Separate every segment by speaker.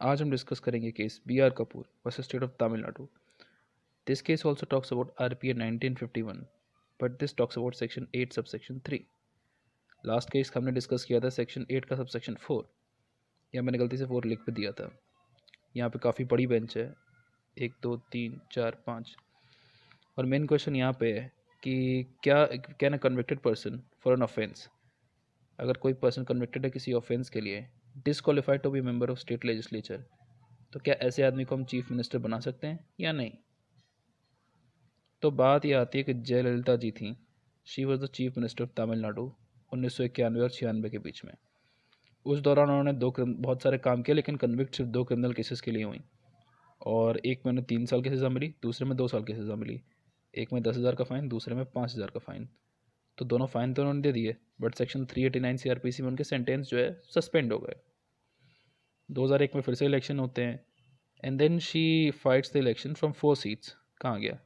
Speaker 1: आज हम डिस्कस करेंगे case B R Kapoor versus state of Tamil Nadu. This case also talks about RPA 1951, but this talks about section 8 subsection 3. Last case हमने discuss किया था section 8 का subsection 4. यहाँ मैंने गलती से 4 लिख पे दिया था. यहाँ पे काफ़ी बड़ी बेंच है, 1 2 3 4 5. और मेन क्वेश्चन यहाँ पे है कि क्या can a convicted person for an offence, अगर कोई पर्सन कन्विक्टेड है किसी ऑफेंस के लिए, disqualified to be member of state legislature, तो क्या ऐसे आदमी को हम चीफ मिनिस्टर बना सकते हैं या नहीं. तो बात यह आती है कि जयललिता जी थी. She was the chief minister of Tamil Nadu 1991 और 96 के बीच में. उस दौरान उन्होंने बहुत सारे काम किए, लेकिन कन्विक्ट सिर्फ 2 क्रिमिनल केसेस के लिए हुई. और एक में उन्हें 3 साल की सज़ा मिली, दूसरे में 2 साल की सज़ा मिली. एक में 10,000 का फ़ाइन, दूसरे में 5,000 का फ़ाइन. तो दोनों फ़ाइन तो उन्होंने दे दिए, बट सेक्शन 389 CRPC में उनके सेंटेंस जो है सस्पेंड हो गए. 2001 में फिर से इलेक्शन होते हैं, and then she fights the election from 4 seats. कहाँ गया,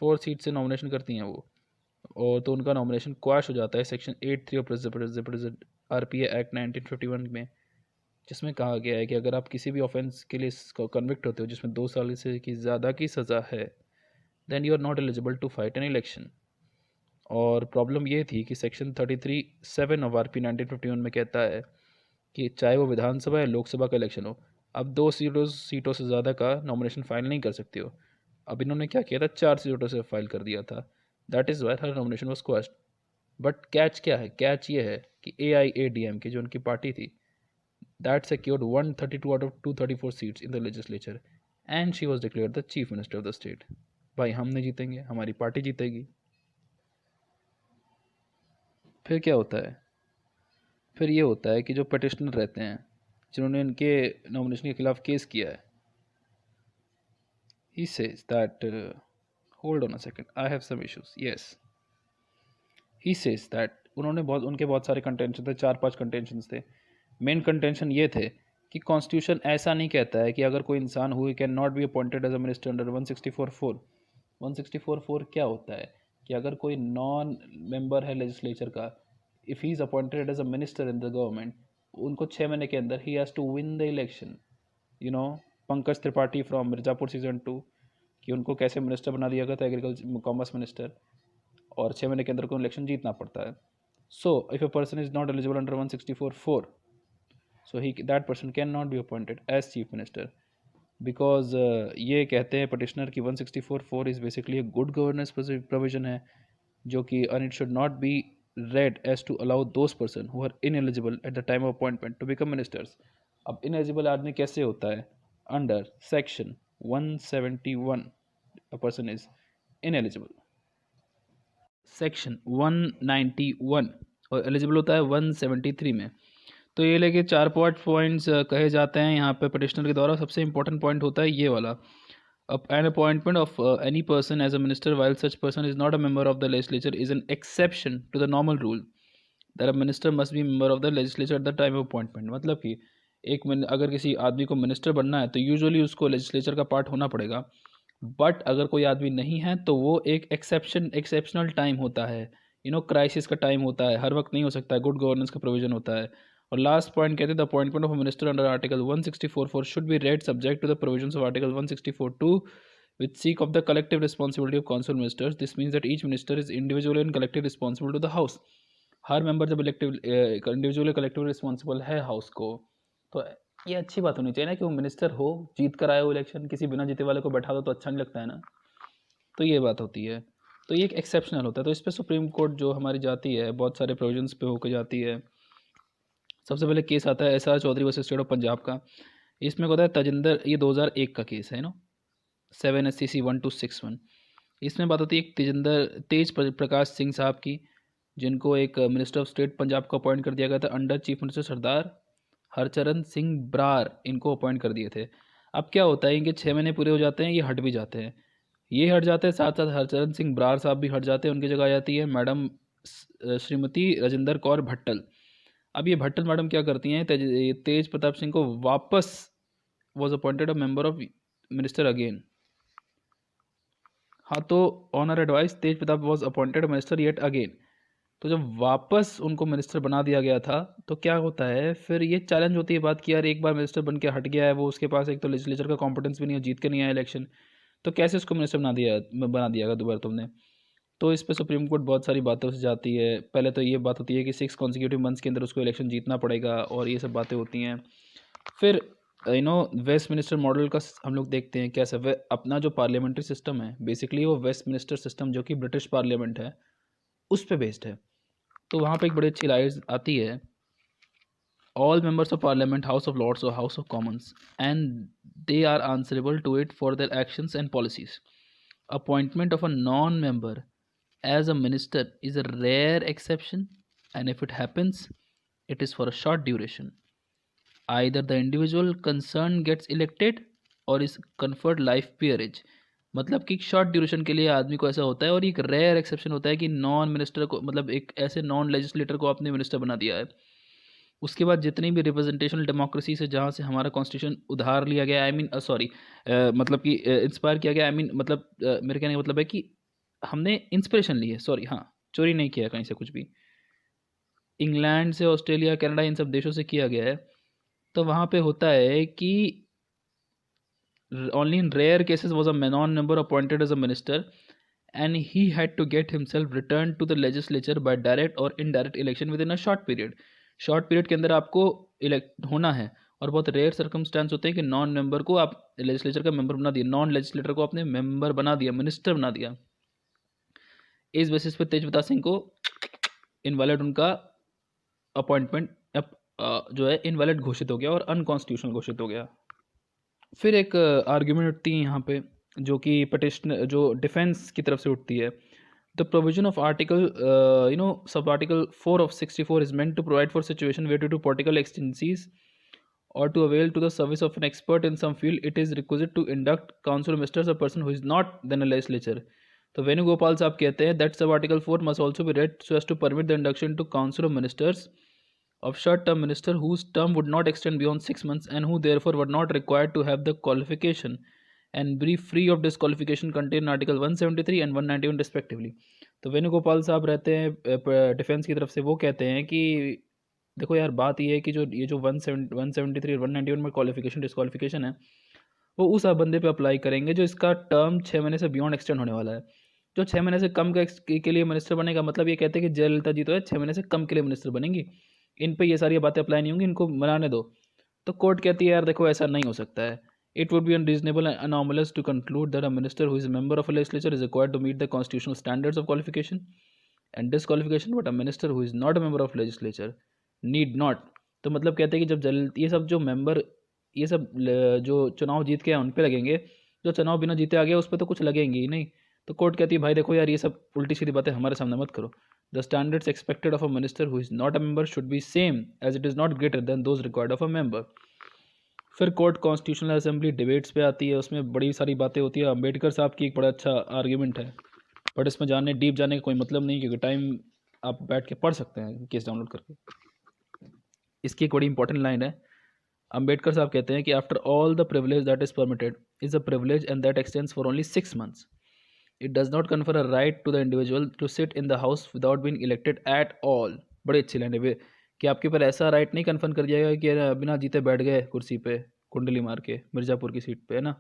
Speaker 1: 4 सीट से नॉमिनेशन करती हैं वो, और तो उनका नॉमिनेशन क्वाश हो जाता है सेक्शन 83 ऑफ RPA एक्ट 1951 में, जिसमें कहा गया है कि अगर आप किसी भी ऑफेंस के लिए कन्विक्ट होते हो जिसमें 2 साल से की ज़्यादा की सज़ा है, then you are not eligible to fight an election. और प्रॉब्लम ये थी कि सेक्शन 33(7) ऑफ RPA 1951 में कहता है कि चाहे वो विधानसभा या लोकसभा का इलेक्शन हो, अब 2 सीटों से ज़्यादा का नॉमिनेशन फाइल नहीं कर सकते हो. अब इन्होंने क्या किया था, 4 सीटों से फाइल कर दिया था. That is why her nomination was question. But catch क्या है, कैच ये है कि AIADMK जो उनकी पार्टी थी, that secured 132 out of 234 seats in the legislature, and she was declared the chief minister of the state. भाई हम नहीं जीतेंगे, हमारी पार्टी जीतेगी. फिर क्या होता है, फिर ये होता है कि जो पटिशनर रहते हैं जिन्होंने इनके नॉमिनेशन के खिलाफ केस किया है, he says that hold on a second, I have some issues. Yes, he says that उनके बहुत सारे कंटेंशन थे, 4-5 कंटेंशन थे. मेन कंटेंशन ये थे कि कॉन्स्टिट्यूशन ऐसा नहीं कहता है कि अगर कोई इंसान हुई can not be appointed as a minister under 164(4). 164(4) क्या होता है कि अगर कोई नॉन मेंबर है लेजिस्लेचर का, if he is appointed as a minister in the government, उनको 6 महीने के अंदर ही has to win the election. Pankaj Tripathi from Mirzapur season 2, कि उनको कैसे मिनिस्टर बना दिया गया था, एग्रीकल्चर कॉमर्स मिनिस्टर, और 6 महीने के अंदर को इलेक्शन जीतना पड़ता है. So if a person is not eligible under 164(4), so that person cannot be appointed as chief minister, because ये कहते हैं पटिशनर की 164(4) is basically a good governance provision है, जो कि and it should not be read as to allow those person who are ineligible at the time of appointment to become ministers. अब ineligible आदमी कैसे होता है, under section 171 a person is ineligible. Section 191 और eligible होता है 173 में. तो ये लेके 4 पॉइंट्स कहे जाते हैं यहाँ पे पटिशनर के द्वारा. सबसे इंपॉर्टेंट पॉइंट होता है ये वाला, an appointment of any person as a minister while such person is not a member of the legislature is an exception to the normal rule that a minister must be member of the legislature at the time of appointment. मतलब कि अगर किसी आदमी को minister बनना है तो usually उसको लेजिस्लेचर का पार्ट होना पड़ेगा. बट अगर कोई आदमी नहीं है तो वो एक एक्सेप्शनल टाइम होता है, क्राइसिस का टाइम होता है, हर वक्त नहीं हो सकता है, गुड गवर्नेंस का प्रोविजन होता है. और लास्ट पॉइंट कहते हैं the appointment of minister under article 164(4) should be read subject to the provisions of article 164(2) which seek of the collective responsibility of council ministers. This means that each minister is individually and collectively responsible to the house. Her member जब individually collectively responsible है house को, तो ये अच्छी बात होनी चाहिए ना कि वो मिनिस्टर हो, जीत कर आए हो इलेक्शन, किसी बिना जीते वाले को बैठा दो तो अच्छा नहीं लगता है ना. तो ये बात होती है. तो ये एक एक्सेप्शनल होता है. तो इस पर सुप्रीम कोर्ट जो हमारी जाती है बहुत सारे प्रोविजंस पे होकर जाती है. सबसे पहले केस आता है SR Chaudhary versus state of Punjab का. इसमें होता है तजिंदर, ये 2001 का केस है 7 SCC 1261. इसमें बात होती है एक तेज प्रकाश सिंह साहब की, जिनको एक मिनिस्टर ऑफ स्टेट पंजाब को अपॉइंट कर दिया गया था अंडर चीफ मिनिस्टर सरदार हरचरण सिंह ब्रार. इनको अपॉइंट कर दिए थे. अब क्या होता है, इनके 6 महीने पूरे हो जाते हैं, ये हट भी जाते हैं. ये हट जाते हैं, साथ साथ हरचरण सिंह ब्रार साहब भी हट जाते हैं. उनकी जगह आ जाती है मैडम श्रीमती राजेंद्र कौर भट्टल. अब ये भट्टल मैडम क्या करती हैं, तेज प्रताप सिंह को वापस was appointed a member of minister again. हाँ, तो on our advice Tej Pratap was appointed minister yet again. तो जब वापस उनको मिनिस्टर बना दिया गया था तो क्या होता है, फिर ये चैलेंज होती है बात कि यार एक बार मिनिस्टर बन के हट गया है वो, उसके पास एक तो लेजिस्लेचर का कॉम्पिटेंस भी नहीं है, जीत के नहीं आया इलेक्शन, तो कैसे उसको मिनिस्टर बना दिया दोबारा तुमने। तो इस पे सुप्रीम कोर्ट बहुत सारी बातें उसे जाती है। पहले तो ये बात होती है कि 6 कॉन्सिक्यूटिव मंथ्स के अंदर उसको इलेक्शन जीतना पड़ेगा और ये सब बातें होती हैं। फिर वेस्ट मिनिस्टर मॉडल का हम लोग देखते हैं कैसे अपना जो पार्लियामेंट्री सिस्टम है बेसिकली वो वेस्ट मिनिस्टर सिस्टम जो कि ब्रिटिश पार्लियामेंट है उस पे बेस्ड है। तो वहाँ पे एक बड़ी अच्छी लाइन आती है, all members of parliament, house of lords or house of commons, and they are answerable to it for their actions and policies. Appointment of a non-member as a minister is a rare exception, and if it happens it is for a short duration. Either the individual concerned gets elected or is conferred life peerage. मतलब कि short duration के लिए आदमी को ऐसा होता है, और एक रेयर एक्सेप्शन होता है कि नॉन मिनिस्टर को, मतलब एक ऐसे नॉन लेजिस्लेटर को आपने मिनिस्टर बना दिया है। उसके बाद जितनी भी रिप्रेजेंटेशनल डेमोक्रेसी से जहाँ से हमारा कॉन्स्टिट्यूशन उधार लिया गया, आई मीन सॉरी, मतलब कि इंस्पायर किया गया, आई मीन मतलब मेरे कहने का मतलब है कि हमने इंस्पिरेशन ली है, सॉरी हाँ, चोरी नहीं किया कहीं से कुछ भी, इंग्लैंड से, ऑस्ट्रेलिया, कनाडा, इन सब देशों से किया गया है। तो वहाँ पे होता है कि only in rare cases was a non-member appointed as a minister and he had to get himself returned to the legislature by direct or indirect election within a short period. Short period के अंदर आपको elect होना है, और बहुत rare circumstance होते हैं कि नॉन मेंबर को आप लेजिस्लेचर का मेंबर बना दिया, नॉन लेजिस्लेटर को आपने मेंबर बना दिया, मिनिस्टर बना दिया। इस बेसिस पे तेजप्रताप सिंह को इनवैलिड उनका अपॉइंटमेंट जो है इनवैलिड घोषित हो गया और अनकॉन्स्टिट्यूशनल घोषित हो गया। फिर एक आर्ग्यूमेंट उठती है यहाँ पे जो कि पटिशन जो डिफेंस की तरफ से उठती है। The provision of article sub article 4 of 64 is meant to provide for situation where due to political exigencies or to avail to the service of an expert in some field it is requisite to induct council ministers a person who is not then a legislature. तो वेणुगोपाल साहब कहते हैं that sub article 4 must also be read so as to permit the induction to council of ministers of short-term minister whose term would not extend beyond 6 months and who therefore were not required to have the qualification and be free of disqualification contained in article 173 and 191 respectively. तो वेणुगोपाल साहब रहते हैं defence की तरफ से, वो कहते हैं कि देखो यार बात ये है कि जो ये जो 173 और 191 में क्वालिफिकेशन डिस्क्वालिफिकेशन है वो उस बंदे पे अप्लाई करेंगे जो इसका टर्म 6 महीने से बियॉन्ड एक्सटेंड होने वाला है। जो 6 महीने से कम के लिए मिनिस्टर बनेगा, मतलब ये कहते हैं कि जयललिता जी तो है 6 महीने से कम के लिए मिनिस्टर बनेंगी, इन पे ये सारी बातें अप्लाई नहीं होंगी, इनको मनाने दो। तो कोर्ट कहती है यार देखो ऐसा नहीं हो सकता है। It would be unreasonable and anomalous to conclude that a minister who is a member of a legislature is required to meet the constitutional standards of qualification and disqualification, but a minister who is not a member of legislature need not. तो मतलब कहते हैं कि जब ये सब जो member ये सब जो चुनाव जीत के हैं उन पे लगेंगे, जो चुनाव बिना जीते आ गया उस पर तो कुछ लगेंगे ही नहीं। तो कोर्ट कहती है भाई देखो यार ये सब उल्टी सीधी बातें हमारे सामने मत करो। The standards expected of a minister who is not a member should be same as it is not greater than those required of a member. फिर कोर्ट कॉन्स्टिट्यूशनल असेंबली डिबेट्स पे आती है, उसमें बड़ी सारी बातें होती है। अम्बेडकर साहब की एक बड़ा अच्छा आर्ग्यूमेंट है, बट इसमें डीप जाने का कोई मतलब नहीं, क्योंकि टाइम आप बैठ के पढ़ सकते हैं केस डाउनलोड करके। इसकी एक बड़ी इंपॉर्टेंट लाइन है, अम्बेडकर साहब कहते हैं कि after all the privilege that is permitted is a privilege and that extends for only 6 months. It does not confer a right to the individual to sit in the house without being elected at all. बड़ी अच्छी line है कि आपके ऊपर ऐसा right नहीं confirm कर दिया गया कि बिना जीते बैठ गए कुर्सी पे कुंडली मार के मिर्ज़ापुर की सीट पे, है ना।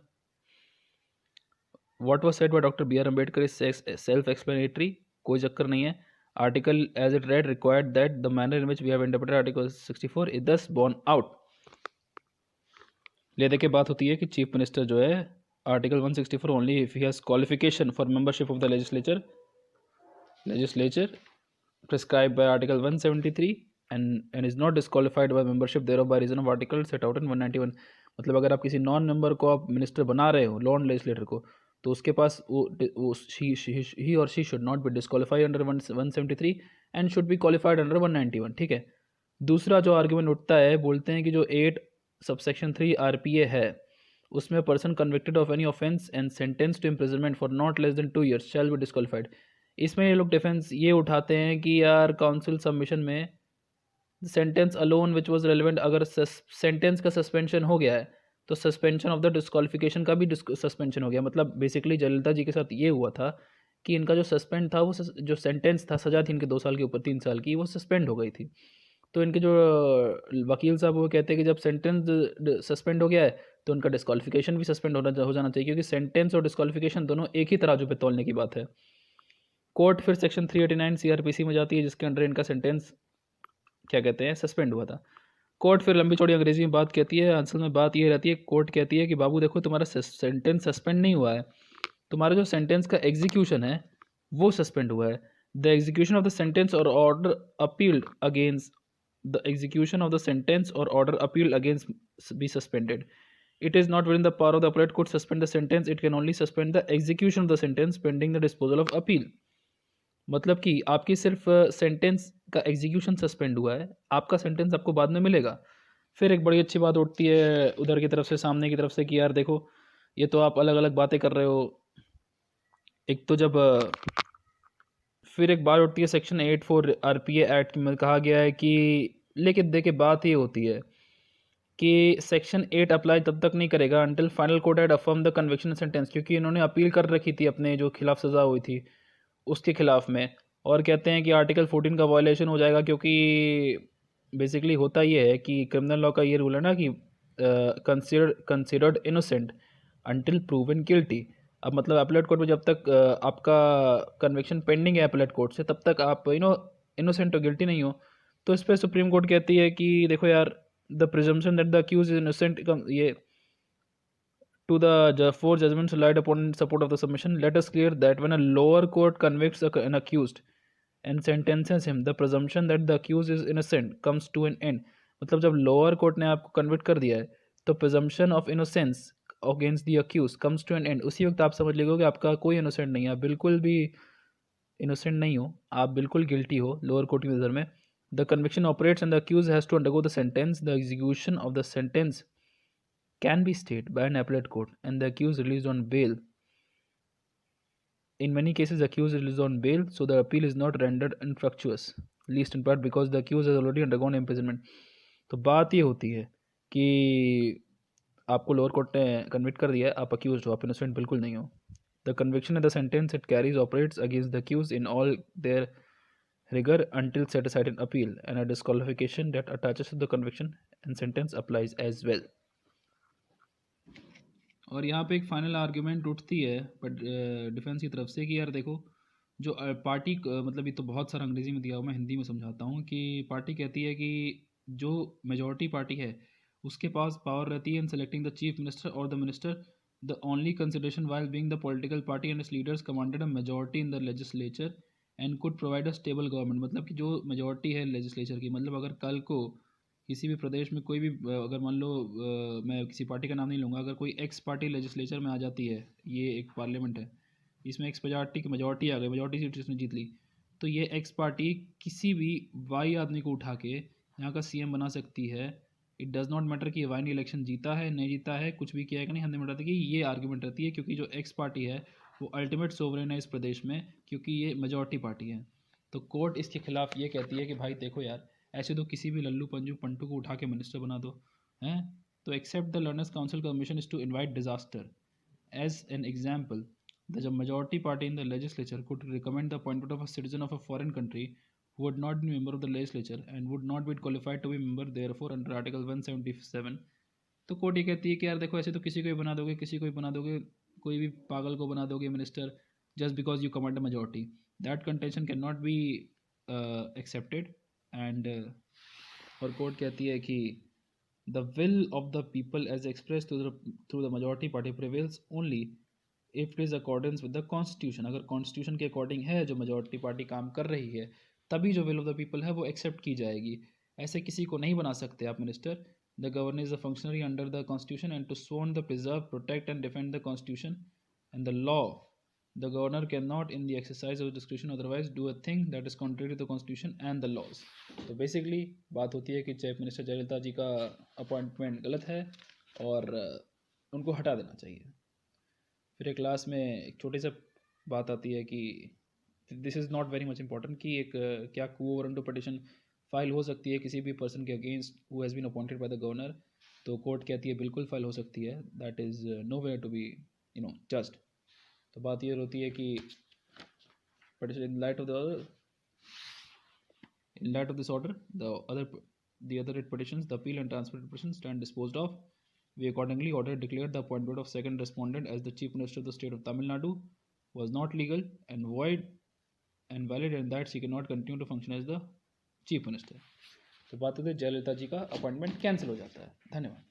Speaker 1: What was said by doctor B R Ambedkar is self explanatory, कोई चक्कर नहीं है। Article as it read required that the manner in which we have interpreted article 64 is thus borne out. ले देके बात होती है कि चीफ मिनिस्टर जो है article 164 only if he has qualification for membership of the legislature prescribed by article 173 and is not disqualified by membership thereof by reason of article set out in 191. मतलब अगर आप किसी नॉन मेंबर को आप minister बना रहे हो, non legislator को, तो उसके पास वो ही और she should not be disqualified under 173 and should be qualified under 191। ठीक है। दूसरा जो आर्ग्यूमेंट उठता है, बोलते हैं कि जो 8 सबसेक्शन 3 RPA है उसमें person convicted of any offence and sentence to imprisonment for not less than 2 years shall be disqualified. इसमें ये लोग डिफेंस ये उठाते हैं कि यार काउंसिल सबमिशन में sentence alone which was relevant, अगर सेंटेंस का सस्पेंशन हो गया है तो सस्पेंशन ऑफ द डिस्क्वालिफिकेशन का भी सस्पेंशन हो गया। मतलब बेसिकली जयललिता जी के साथ ये हुआ था कि इनका जो सस्पेंड था वो जो सेंटेंस था, सज़ा थी इनके 2 साल के ऊपर 3 साल की, वो सस्पेंड हो गई थी। तो इनके जो वकील साहब वो कहते हैं कि जब सेंटेंस सस्पेंड हो गया है तो उनका डिस्क्वालिफिकेशन भी सस्पेंड हो जाना चाहिए, क्योंकि सेंटेंस और डिस्क्वालिफिकेशन दोनों एक ही तराजू पे तौलने की बात है। कोर्ट फिर सेक्शन 389 सीआरपीसी में जाती है, जिसके अंडर इनका सेंटेंस क्या कहते हैं सस्पेंड हुआ था। कोर्ट फिर लंबी चौड़ी अंग्रेजी में बात कहती है, असल में बात ये रहती है, कोर्ट कहती है कि बाबू देखो तुम्हारा सेंटेंस सस्पेंड नहीं हुआ है, तुम्हारा जो सेंटेंस का एग्जीक्यूशन है वो सस्पेंड हुआ है। The execution of the sentence or order appealed against the execution of the sentence or order appealed against be suspended. It is not within the power of the appellate court to suspend the sentence. It can only suspend the execution of the sentence pending the disposal of appeal. मतलब कि आपकी सिर्फ sentence का execution suspend हुआ है, आपका sentence आपको बाद में मिलेगा। फिर एक बड़ी अच्छी बात उठती है उधर की तरफ से, सामने की तरफ से, कि यार देखो ये तो आप अलग अलग बातें कर रहे हो। एक तो जब फिर एक बात उठती है सेक्शन 84 आरपीए एक्ट में कहा गया है कि, लेकिन देखिए बात ये होती है कि सेक्शन 8 अप्लाई तब तक नहीं करेगा until final court had affirm the conviction sentence, क्योंकि इन्होंने अपील कर रखी थी अपने जो खिलाफ सज़ा हुई थी उसके खिलाफ में, और कहते हैं कि आर्टिकल 14 का वायलेशन हो जाएगा, क्योंकि बेसिकली होता ये है कि क्रिमिनल लॉ का ये रूल है ना कि considered innocent until proven guilty. अब मतलब अपीलेट कोर्ट में जब तक आपका कन्विक्शन पेंडिंग है अपीलेट कोर्ट से, तब तक आप इनोसेंट और गिल्टी नहीं हो। तो इस पर सुप्रीम कोर्ट कहती है कि देखो यार, the presumption that the accused is innocent, ये to the four judgments relied upon in support of the submission, let us clear that when a lower court convicts an accused and sentences him, the presumption that the accused is innocent comes to an end. मतलब जब lower court ने आपको convict कर दिया है तो presumption of innocence against the accused comes to an end. उसी वक्त आप समझ लीजिए कि आपका कोई इनोसेंट नहीं है, आप बिल्कुल भी इनोसेंट नहीं हो, आप बिल्कुल गिल्टी हो लोअर कोर्ट की नज़र में। The conviction operates and the accused has to undergo the sentence, the execution of the sentence can be stayed by an appellate court and the accused released on bail. In many cases, the accused is released on bail, so the appeal is not rendered infructuous, least in part because the accused has already undergone imprisonment. तो बात ये होती है कि आपको lower court ने convict कर दिया है, आप अक्यूज हो, आप इनोसेंट बिल्कुल नहीं हो। The conviction and the sentence it carries operates against the accused in all their rigor until set aside in appeal, and a disqualification that attaches to the conviction and sentence applies as well. और यहाँ पे एक final argument उठती है but defence की तरफ से कि यार देखो जो पार्टी मतलब ये तो बहुत सारा अंग्रेजी में दिया हुआ, मैं हिंदी में समझाता हूँ कि पार्टी कहती है कि जो मेजॉरिटी पार्टी है उसके पास पावर रहती है in selecting the chief minister or the minister, the only consideration while being the political party and its leaders commanded a majority in the legislature and could provide a stable government. मतलब कि जो majority है legislature की, मतलब अगर कल को किसी भी प्रदेश में कोई भी अगर मान लो मैं किसी पार्टी का नाम नहीं लूँगा, अगर कोई एक्स पार्टी लेजिस्लेचर में आ जाती है, ये एक पार्लियामेंट है, इसमें एक्स पार्टी की मेजॉरिटी आ गई, मेजॉरिटी सीट इसने जीत ली, तो ये एक्स पार्टी किसी भी वाई आदमी को उठा के यहाँ का सीएम बना सकती है। इट डज़ नॉट मैटर कि वाई ने इलेक्शन जीता है नहीं जीता है, कुछ भी किया है कि नहीं, हमें मैटर कि ये आर्ग्यूमेंट रहती है, क्योंकि जो एक्स पार्टी है वो अल्टीमेट सोवरेन है इस प्रदेश में, क्योंकि ये मेजॉरिटी पार्टी है। तो कोर्ट इसके खिलाफ ये कहती है कि भाई देखो यार, ऐसे तो किसी भी लल्लू पंजू पंटू को उठा के मिनिस्टर बना दो हैं। तो एक्सेप्ट द लर्नर्स काउंसिल का mission is to invite disaster. As an example, the majority party in the legislature could recommend the appointment of a citizen of a foreign country who would not be a member of the legislature and would not be qualified to be member therefore under article 177। तो court ये कहती है कि यार देखो ऐसे तो किसी को भी बना दोगे, किसी को भी बना दोगे, कोई भी पागल को बना दोगे minister just because you command a majority, that contention can not be accepted. And और कोर्ट कहती है कि the will of the people as express through the majority party prevails only if it is accordance with the constitution. अगर constitution के according है जो majority party काम कर रही है, तभी जो विल ऑफ द पीपल है वो एक्सेप्ट की जाएगी। ऐसे किसी को नहीं बना सकते आप minister. The governor is a functionary under the constitution and to sworn the preserve protect and defend the constitution and the law, the governor can not in the exercise of discretion otherwise do a thing that is contrary to the constitution and the laws. तो basically बात होती है कि chief minister Jayalalithaa जी का appointment गलत है और उनको हटा देना चाहिए। फिर एक क्लास में एक छोटी सी बात आती है कि this is not very much important कि एक क्या क्वो वारंटो पटिशन फाइल हो सकती है किसी भी पर्सन के against who has been appointed by the governor. तो कोर्ट कहती है बिल्कुल फाइल हो सकती है, that is no where to be just. तो बात ये होती है कि petition in light of this order, the other writ petitions, the appeal and transfer petitions stand disposed of. We accordingly order declared the appointment of second respondent as the Chief Minister of the state of Tamil Nadu was not legal and void and valid, and that she cannot continue to function as the Chief Minister. तो बात होती है जयललिता जी का appointment cancel हो जाता है. धन्यवाद.